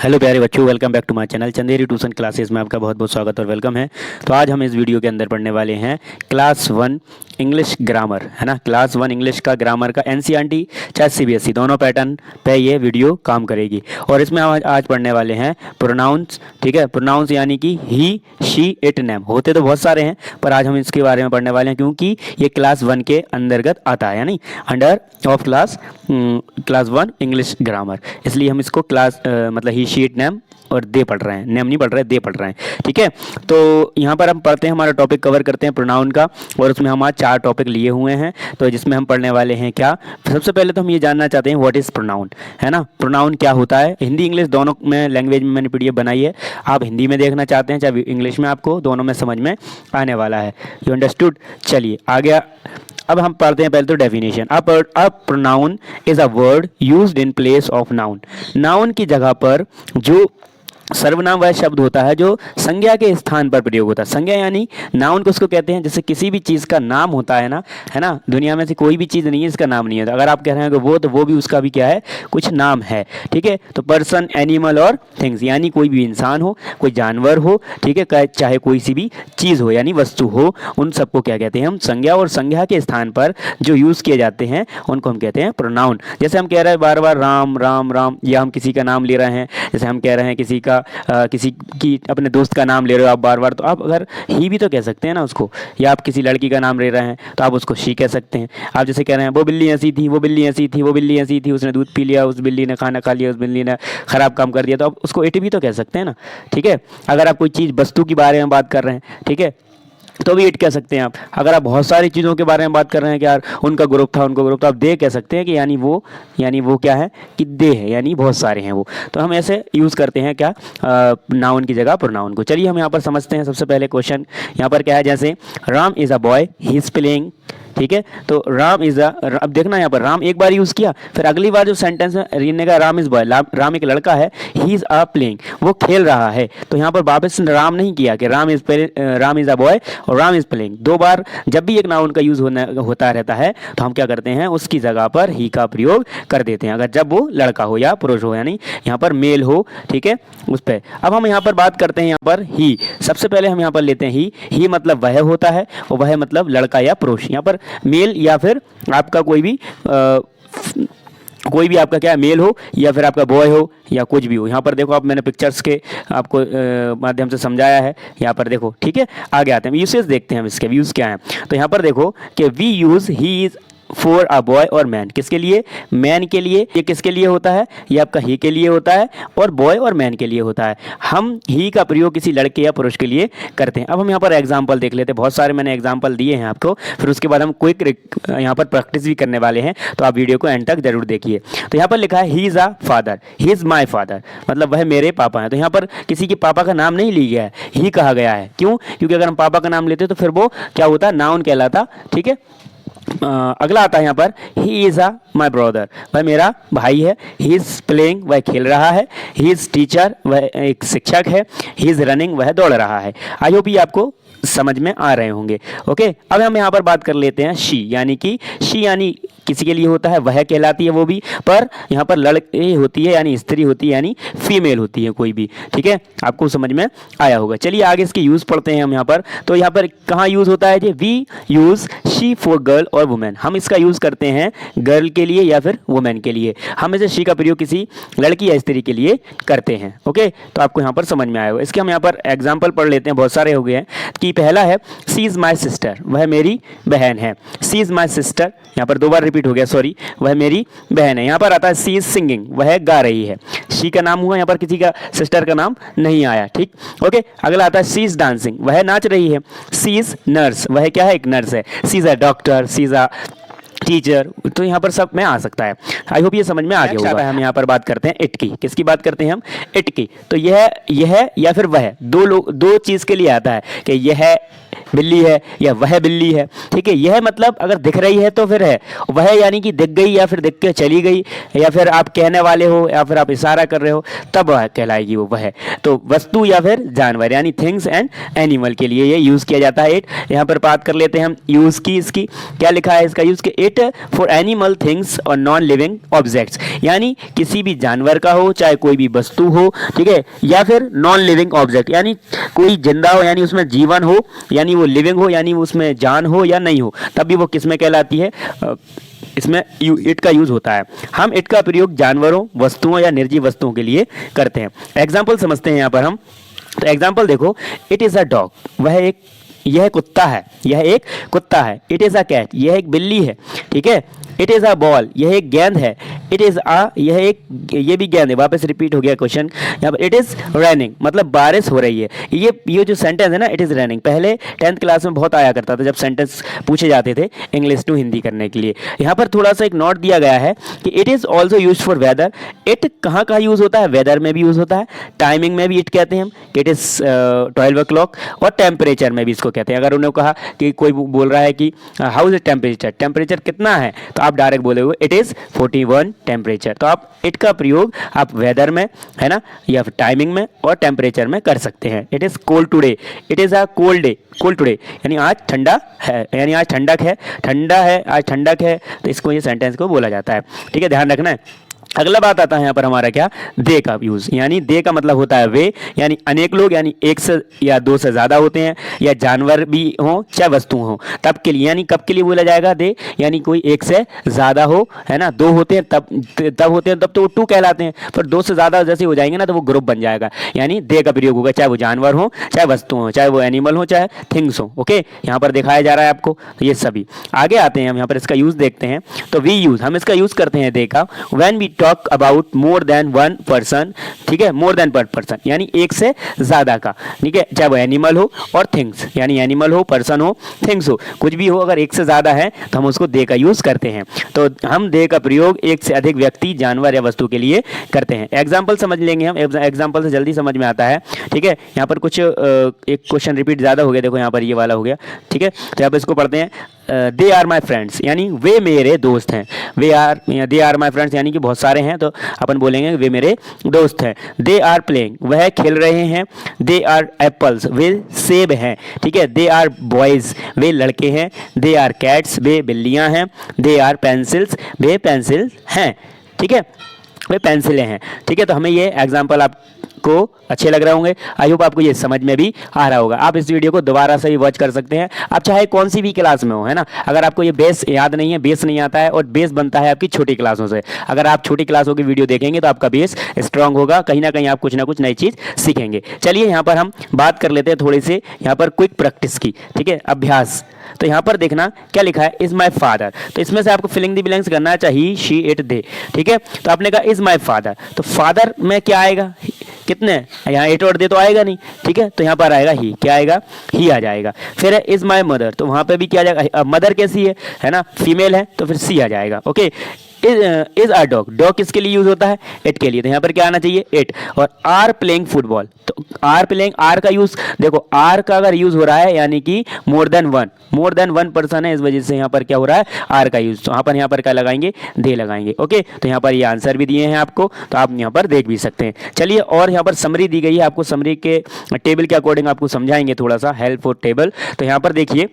Hello प्यारे बच्चों, welcome back to my channel Chanderi tuition classes में आपका बहुत बहुत स्वागत और वेलकम है। तो आज हम इस वीडियो के अंदर पढ़ने वाले हैं क्लास 1 इंग्लिश ग्रामर, है ना। क्लास 1 इंग्लिश का ग्रामर का एनसीईआरटी चाहे सीबीएसई दोनों पैटर्न पे ये वीडियो काम करेगी। और इसमें हम आज पढ़ने वाले हैं प्रोनाउंस, ठीक है। प्रोनाउंस यानी कि ही, शी, इट, नेम। होते तो बहुत सारे हैं पर आज हम इसके बारे में पढ़ने वाले हैं क्योंकि ये क्लास 1 के अंतर्गत आता है, यानी under of class 1 English grammar. इसलिए हम इसको मतलब ही, शी, इट, नेम और दे पढ़ रहे हैं। नेम नहीं पढ़ रहे, दे पढ़ रहे हैं, ठीक है। तो यहाँ पर हम पढ़ते हैं, हमारा टॉपिक कवर करते हैं प्रोनाउन का, और उसमें हम आज 4 टॉपिक लिए हुए हैं। तो जिसमें हम पढ़ने वाले हैं क्या, सबसे पहले तो हम ये जानना चाहते हैं व्हाट इज़ प्रोनाउन, है ना। प्रोनाउन क्या होता है, हिंदी इंग्लिश दोनों में लैंग्वेज में मैंने पीडीएफ बनाई है। आप हिंदी में देखना चाहते हैं चाहे इंग्लिश में, आपको दोनों में समझ में आने वाला है। You understood. चलिए आगे अब हम पढ़ते हैं पहले तो definition. A pronoun is a word used in place of noun. Noun की जगह पर जो सर्वनाम वह शब्द होता है जो संज्ञा के स्थान पर प्रयोग होता है। संज्ञा यानी नाउन को उसको कहते हैं, जैसे किसी भी चीज़ का नाम होता है ना, है ना। दुनिया में से कोई भी चीज़ नहीं है जिसका नाम नहीं है। तो अगर आप कह रहे हैं कि वो, तो वो भी उसका भी क्या है, कुछ नाम है, ठीक है। तो पर्सन, एनिमल और थिंग्स यानी कोई भी इंसान हो, कोई जानवर हो, ठीक है, चाहे कोई सी भी चीज़ हो यानी वस्तु हो, उन सबको क्या कहते हैं हम, संज्ञा। और संज्ञा के स्थान पर जो यूज़ किए जाते हैं उनको हम कहते हैं प्रोनाउन। जैसे हम कह रहे हैं बार बार राम राम राम, या हम किसी का नाम ले रहे हैं, जैसे हम कह रहे हैं किसी की अपने दोस्त का नाम ले रहे हो आप बार बार, तो आप अगर ही भी तो कह सकते हैं ना उसको। या आप किसी लड़की का नाम ले रहे हैं तो आप उसको शी कह सकते हैं। आप जैसे कह रहे हैं वो बिल्ली ऐसी थी, वो बिल्ली ऐसी थी, वो बिल्ली ऐसी थी, उसने दूध पी लिया, उस बिल्ली ने खाना खा लिया, उस बिल्ली ने खराब काम कर दिया, तो आप उसको इट भी तो कह सकते हैं ना, ठीक है। अगर आप कोई चीज़ वस्तु के बारे में बात कर रहे हैं, ठीक है, तो भी इट कह सकते हैं आप। अगर आप बहुत सारी चीज़ों के बारे में बात कर रहे हैं कि यार उनका ग्रुप था, उनको ग्रुप था, आप दे कह सकते हैं कि यानी वो क्या है कि दे है, यानी बहुत सारे हैं वो। तो हम ऐसे यूज़ करते हैं क्या, नाउन की जगह प्रोनाउन को। चलिए हम यहाँ पर समझते हैं। सबसे पहले क्वेश्चन यहाँ पर क्या है, जैसे Ram is a boy, he is playing, ठीक है। तो राम इज़ अब देखना यहाँ पर राम एक बार यूज़ किया, फिर अगली बार जो सेंटेंस है लिखने का राम इज़ बॉय, राम एक लड़का है, ही इज़ अ प्लेइंग, वो खेल रहा है। तो यहाँ पर वापस राम नहीं किया कि राम इज़ अ बॉय और राम इज़ प्लेइंग। 2 बार जब भी एक नाउन का यूज़ होता रहता है तो हम क्या करते हैं, उसकी जगह पर ही का प्रयोग कर देते हैं, अगर जब वो लड़का हो या पुरुष हो, यानी यहाँ पर मेल हो, ठीक है, उस पर। अब हम यहाँ पर बात करते हैं यहाँ पर ही। सबसे पहले हम यहाँ पर लेते हैं ही मतलब वह होता है, और वह मतलब लड़का या पुरुष। यहाँ पर मेल या फिर आपका कोई भी आपका क्या मेल हो या फिर आपका बॉय हो या कुछ भी हो। यहाँ पर देखो आप, मैंने पिक्चर्स के आपको माध्यम से समझाया है। यहाँ पर देखो, ठीक है। आगे आते हैं, यूसेज देखते हैं हम, इसके व्यूज़ क्या हैं। तो यहाँ पर देखो कि we use he is for a boy और मैन। किसके लिए, मैन के लिए। ये किसके लिए होता है, ये आपका ही के लिए होता है, और बॉय और मैन के लिए होता है। हम ही का प्रयोग किसी लड़के या पुरुष के लिए करते हैं। अब हम यहाँ पर एग्जांपल देख लेते हैं। बहुत सारे मैंने एग्जांपल दिए हैं आपको, फिर उसके बाद हम क्विक यहाँ पर प्रैक्टिस भी करने वाले हैं, तो आप वीडियो को एंड तक जरूर देखिए। तो यहाँ पर लिखा है he is a father, he is my father, मतलब वह मेरे पापा हैं। तो यहाँ पर किसी के पापा का नाम नहीं लिया गया है, ही कहा गया है। क्यों, क्योंकि अगर हम पापा का नाम लेते तो फिर वो क्या होता, नाउन कहलाता, ठीक है। अगला आता है यहाँ पर, he is a my brother, वह मेरा भाई है। ही इज़ प्लेइंग, वह खेल रहा है। ही इज़ टीचर, वह एक शिक्षक है। ही इज़ रनिंग, वह दौड़ रहा है। आई होप ये आपको समझ में आ रहे होंगे। ओके, अब हम यहाँ पर बात कर लेते हैं शी, यानी कि शी यानी किसी के लिए होता है, वह कहलाती है वो भी, पर यहाँ पर लड़की होती है यानी स्त्री होती है, यानी फीमेल होती है कोई भी, ठीक है। आपको समझ में आया होगा। चलिए आगे इसके यूज़ पढ़ते हैं हम यहाँ पर। तो यहाँ पर कहाँ यूज़ होता है जी, we use she for girl और वुमेन। हम इसका यूज़ करते हैं गर्ल के लिए या फिर वुमेन के लिए। हम इसे शी का प्रयोग किसी लड़की या स्त्री के लिए करते हैं। ओके, तो आपको यहाँ पर समझ में आया होगा। इसके हम यहाँ पर एग्जाम्पल पढ़ लेते हैं, बहुत सारे हो गए हैं। कि पहला है सी इज़ माई सिस्टर, वह मेरी बहन है। सी इज़ माई सिस्टर, यहाँ पर 2 बार रिपीट हो गया, सॉरी, वह मेरी बहन है। यहाँ पर आता है सी इज़ सिंगिंग, वह गा रही है। शी का नाम हुआ, यहाँ पर किसी का सिस्टर का नाम नहीं आया, ठीक। ओके, अगला आता है सी इज़ डांसिंग, वह नाच रही है। सी इज़ नर्स, वह क्या है, एक नर्स है। She is a doctor, she is a teacher. तो यहाँ पर सब में आ सकता है। आई होप ये समझ में आ गया होगा। हम यहाँ पर बात करते हैं इट की। किसकी बात करते हैं हम, इट की। तो यह या फिर वह, दो चीज़ के लिए आता है कि यह बिल्ली है या वह बिल्ली है, ठीक है। यह मतलब अगर दिख रही है तो फिर है, वह यानी कि दिख गई या फिर दिख के चली गई, या फिर आप कहने वाले हो या फिर आप इशारा कर रहे हो, तब वह कहलाएगी वो वह। तो वस्तु या फिर जानवर यानी थिंग्स एंड एनिमल के लिए ये यूज़ किया जाता है इट। यहाँ पर बात कर लेते हैं हम यूज़ की। इसकी क्या लिखा है, इसका यूज़ कि इट फॉर एनिमल थिंग्स और नॉन लिविंग ऑब्जेक्ट्स, यानी किसी भी जानवर का हो, चाहे कोई भी वस्तु हो, ठीक है, या फिर नॉन लिविंग ऑब्जेक्ट, यानी कोई जिंदा हो यानी उसमें जीवन हो, यानी वो लिविंग हो यानी उसमें जान हो या नहीं हो, तब भी वो किस में कहलाती है, इसमें इट का यूज होता है। हम इट का प्रयोग जानवरों, वस्तुओं या निर्जीव वस्तुओं के लिए करते हैं। एग्जाम्पल समझते हैं यहाँ पर हम। तो एग्जाम्पल देखो, इट इज़ अ डॉग, यह कुत्ता है, यह एक कुत्ता है। इट इज़ अ कैट, यह एक बिल्ली है, ठीक है। इट इज़ अ बॉल, यह एक गेंद है। इट इज़ ये भी गेंद है, वापस रिपीट हो गया क्वेश्चन यहाँ पर। इट इज़ रेनिंग, मतलब बारिश हो रही है। ये जो सेंटेंस है ना, इट इज़ रेनिंग, पहले 10th क्लास में बहुत आया करता था जब सेंटेंस पूछे जाते थे इंग्लिश टू हिंदी करने के लिए। यहाँ पर थोड़ा सा एक नोट दिया गया है कि it is also use for weather. It कहाँ कहाँ यूज़ होता है, वेदर में भी यूज़ होता है, टाइमिंग में भी इट कहते हैं हम, इट इज़ 12 o'clock, और टेम्परेचर में भी इसको कहते हैं। अगर उन्होंने कहा कि कोई बोल रहा है कि हाउ इज टेम्परेचर, टेम्परेचर कितना है, तो आप डायरेक्ट बोले हुए इट इज़ 41 टेम्परेचर। तो आप इट का प्रयोग आप वेदर में, है ना, या फिर टाइमिंग में और टेम्परेचर में कर सकते हैं। It is cold today, it is a cold day, cold today यानी आज ठंडा है, यानी आज ठंडक है, ठंडा है, आज ठंडक है, तो इसको, ये सेंटेंस को बोला जाता है, ठीक है, ध्यान रखना है। अगला बात आता है यहाँ पर हमारा क्या, दे का यूज़, यानी दे का मतलब होता है वे, यानी अनेक लोग, यानी एक से या दो से ज़्यादा होते हैं, या जानवर भी हों चाहे वस्तु हों, तब के लिए, यानी कब के लिए बोला जाएगा दे, यानी कोई एक से ज़्यादा हो, है ना, दो होते हैं तब तो वो टू कहलाते हैं, पर दो से ज़्यादा जैसे हो जाएंगे ना तो वो ग्रुप बन जाएगा, यानी दे का प्रयोग होगा, चाहे वो जानवर हो, चाहे वस्तु हो, चाहे वो एनिमल हो, चाहे थिंग्स हो। ओके, यहाँ पर दिखाया जा रहा है आपको, तो ये सभी। आगे आते हैं हम, यहाँ पर इसका यूज़ देखते हैं। तो हम इसका यूज़ करते हैं दे का when we talk about more than one person, ठीक है, मोर देन वन पर्सन यानी एक से ज़्यादा का, ठीक है, चाहे वो एनिमल हो और थिंग्स, यानी एनिमल हो, पर्सन हो, थिंग्स हो, कुछ भी हो, अगर एक से ज़्यादा है तो हम उसको दे का यूज़ करते हैं। तो हम दे का प्रयोग एक से अधिक व्यक्ति, जानवर या वस्तु के लिए करते हैं। एग्जाम्पल समझ लेंगे हम, एग्जाम्पल से जल्दी समझ में आता है, ठीक है। यहाँ पर कुछ एक क्वेश्चन रिपीट ज़्यादा हो गया, देखो यहाँ पर ये वाला हो गया, ठीक है। तो यहाँ पर इसको पढ़ते हैं, दे आर माई फ्रेंड्स, यानी वे मेरे दोस्त हैं। दे आर माई फ्रेंड्स यानी कि बहुत सारे हैं, तो अपन बोलेंगे वे मेरे दोस्त हैं। दे आर प्लेइंग, वह खेल रहे हैं। दे आर एप्पल्स, वे सेब हैं, ठीक है। दे आर बॉयज़, वे लड़के हैं। दे आर कैट्स, वे बिल्लियाँ हैं। दे आर पेंसिल्स, वे पेंसिल हैं, ठीक है, वे पेंसिलें हैं, ठीक है। तो हमें ये एग्जाम्पल आपको अच्छे लग रहे होंगे, आई होप आपको ये समझ में भी आ रहा होगा। आप इस वीडियो को दोबारा से भी वॉच कर सकते हैं, आप चाहे कौन सी भी क्लास में हो, है ना। अगर आपको ये बेस याद नहीं है, बेस नहीं आता है, और बेस बनता है आपकी छोटी क्लासों से, अगर आप छोटी क्लासों की वीडियो देखेंगे तो आपका बेस स्ट्रांग होगा, कहीं ना कहीं आप कुछ ना कुछ नई चीज़ सीखेंगे। चलिए यहाँ पर हम बात कर लेते हैं थोड़ी सी यहाँ पर क्विक प्रैक्टिस की, ठीक है, अभ्यास। तो यहाँ पर देखना क्या लिखा है, इज़ माई फादर, तो इसमें से आपको फिलिंग द ब्लैंक्स करना है, चाहे ही, शी, इट, दे, ठीक है। तो आपने कहा इज़ माई फादर, तो फादर में क्या आएगा, कितने, यहाँ इट और दे तो आएगा नहीं, ठीक है, तो यहाँ पर आएगा ही, क्या आएगा, ही आ जाएगा। फिर है इज़ माई मदर, तो वहाँ पे भी क्या आ जाएगा, मदर कैसी है ना, फीमेल है, तो फिर सी आ जाएगा। Okay, is are dog, dog किसके लिए यूज होता है, इट के लिए, तो यहाँ पर क्या आना चाहिए, इट। और आर प्लेइंग फुटबॉल, तो आर प्लेइंग, आर का यूज देखो, आर का अगर यूज हो रहा है यानी कि मोर देन वन पर्सन है, इस वजह से यहाँ पर क्या हो रहा है, आर का यूज, तो यहाँ पर क्या लगाएंगे, दे लगाएंगे। ओके, तो यहाँ पर ये आंसर भी दिए हैं आपको, तो आप यहाँ पर देख भी सकते हैं। चलिए, और यहाँ पर समरी दी गई है आपको, समरी के टेबल के अकॉर्डिंग आपको समझाएंगे थोड़ा सा, हेल्प फॉर टेबल। तो यहाँ पर देखिए,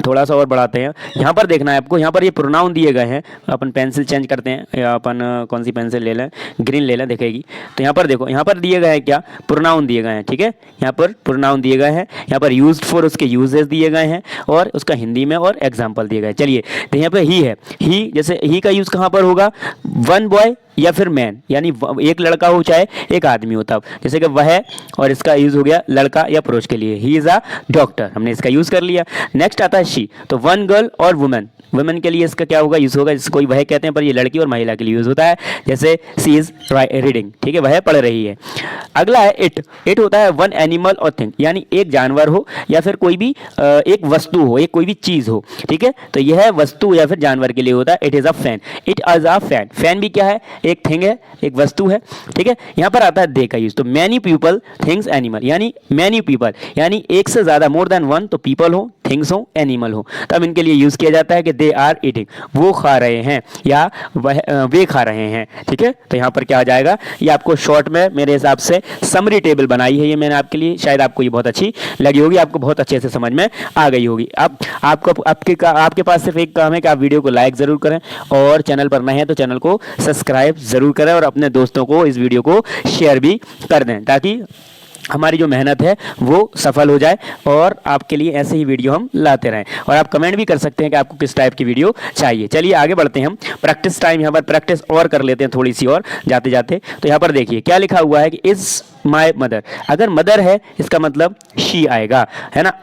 थोड़ा सा और बढ़ाते हैं, यहाँ पर देखना है आपको, यहाँ पर ये प्रोनाउन दिए गए हैं, अपन पेंसिल चेंज करते हैं, या अपन कौन सी पेंसिल ले लें, ग्रीन ले लें, दिखेगी। तो यहाँ पर देखो, यहाँ पर दिए गए हैं क्या, प्रोनाउन दिए गए हैं, ठीक है, यहाँ पर प्रोनाउन दिए गए हैं, यहाँ पर यूज्ड फॉर उसके यूजेस दिए गए हैं, और उसका हिंदी में और एग्जाम्पल दिए गए। चलिए, तो यहाँ पर ही है, ही, जैसे ही का यूज़ कहाँ पर होगा, वन बॉय या फिर मैन, यानी एक लड़का हो चाहे एक आदमी हो, तब जैसे कि वह, और इसका यूज़ हो गया लड़का या पुरुष के लिए, ही इज़ अ डॉक्टर, हमने इसका यूज़ कर लिया। नेक्स्ट आता है शी, तो वन गर्ल और वुमेन, वुमेन के लिए इसका क्या होगा, यूज़ होगा, जिसको कोई वह कहते हैं, पर ये लड़की और महिला के लिए यूज़ होता है, जैसे सी इज़ रीडिंग, ठीक है, वह पढ़ रही है। अगला है इट, इट होता है वन एनिमल और थिंग, यानी एक जानवर हो या फिर कोई भी एक वस्तु हो, एक कोई भी चीज़ हो, ठीक है, तो यह वस्तु या फिर जानवर के लिए होता है। It is a fan, it is a fan, fan भी क्या है, एक थिंग है, एक वस्तु है, ठीक है। यहाँ पर आता है दे का यूज, तो मैनी पीपल थिंग्स एनिमल, यानी मैनी पीपल, यानी एक से ज़्यादा, मोर देन वन, तो पीपल हो थिंग्स हो, एनिमल हो, तब इनके लिए यूज़ किया जाता है कि दे आर ईटिंग, वो खा रहे हैं या वे खा रहे हैं। ठीक है, तो यहाँ पर क्या आ जाएगा, ये आपको शॉर्ट में मेरे हिसाब से समरी टेबल बनाई है ये मैंने आपके लिए, शायद आपको ये बहुत अच्छी लगी होगी, आपको बहुत अच्छे से समझ में आ गई होगी। अब आपके पास सिर्फ एक काम है कि आप वीडियो को लाइक ज़रूर करें और चैनल पर नए हैं तो चैनल को सब्सक्राइब ज़रूर करें और अपने दोस्तों को इस वीडियो को शेयर भी कर दें, ताकि हमारी जो मेहनत है वो सफल हो जाए और आपके लिए ऐसे ही वीडियो हम लाते रहें। और आप कमेंट भी कर सकते हैं कि आपको किस टाइप की वीडियो चाहिए। चलिए आगे बढ़ते हैं हम, प्रैक्टिस टाइम, यहाँ पर प्रैक्टिस और कर लेते हैं थोड़ी सी और जाते जाते। तो यहाँ पर देखिए क्या लिखा हुआ है कि इज़ माई मदर, अगर मदर है इसका मतलब शी आएगा, है ना।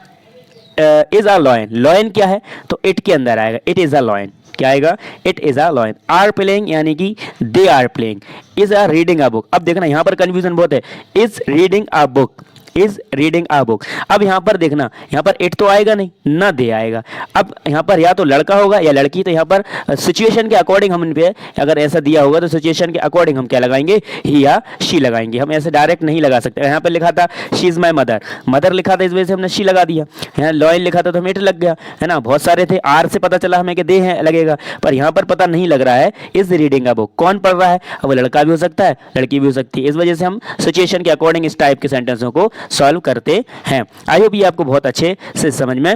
इज अ लॉयन, लॉयन क्या है तो इट के अंदर आएगा, इट इज़ अ लॉयन, क्या आएगा, it is a lion. Are playing यानी कि they are playing. Is are reading a book, अब देखना यहाँ पर कंफ्यूजन बहुत है, is reading a book, is reading a book. अब यहाँ पर देखना, यहाँ पर इट तो आएगा नहीं, ना दे आएगा। अब यहाँ पर या तो लड़का होगा या लड़की, तो यहाँ पर सिचुएशन के अकॉर्डिंग हम इन पे अगर ऐसा दिया होगा तो सिचुएशन के अकॉर्डिंग हम क्या लगाएंगे, ही या शी लगाएंगे, हम ऐसे डायरेक्ट नहीं लगा सकते। यहाँ पर लिखा था she is my mother, mother लिखा था इस वजह से हमने शी लगा दिया, यहाँ लॉयन लिखा था तो हमें इट लग गया, है ना। बहुत सारे थे, आर से पता चला हमें कि दे है लगेगा, पर यहाँ पर पता नहीं लग रहा है इज रीडिंग अ बुक, कौन पढ़ रहा है, अब वो लड़का भी हो सकता है लड़की भी हो सकती है। इस वजह से हम सिचुएशन के अकॉर्डिंग इस टाइप के सेंटेंसों को सॉल्व करते हैं। आई होप ये आपको बहुत अच्छे से समझ में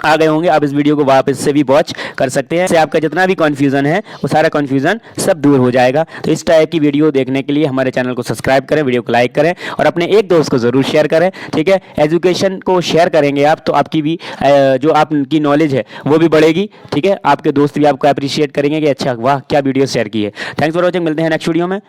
आ गए होंगे। आप इस वीडियो को वापस से भी वॉच कर सकते हैं, इससे आपका जितना भी कन्फ्यूजन है वो सारा कन्फ्यूजन सब दूर हो जाएगा। तो इस टाइप की वीडियो देखने के लिए हमारे चैनल को सब्सक्राइब करें, वीडियो को लाइक करें और अपने एक दोस्त को ज़रूर शेयर करें। ठीक है, एजुकेशन को शेयर करेंगे आप तो आपकी भी जो आपकी नॉलेज है वो भी बढ़ेगी। ठीक है, आपके दोस्त भी आपको अप्रिशिएट करेंगे कि अच्छा वाह क्या वीडियो शेयर की है। थैंक्स फॉर वॉचिंग, मिलते हैं नेक्स्ट वीडियो में।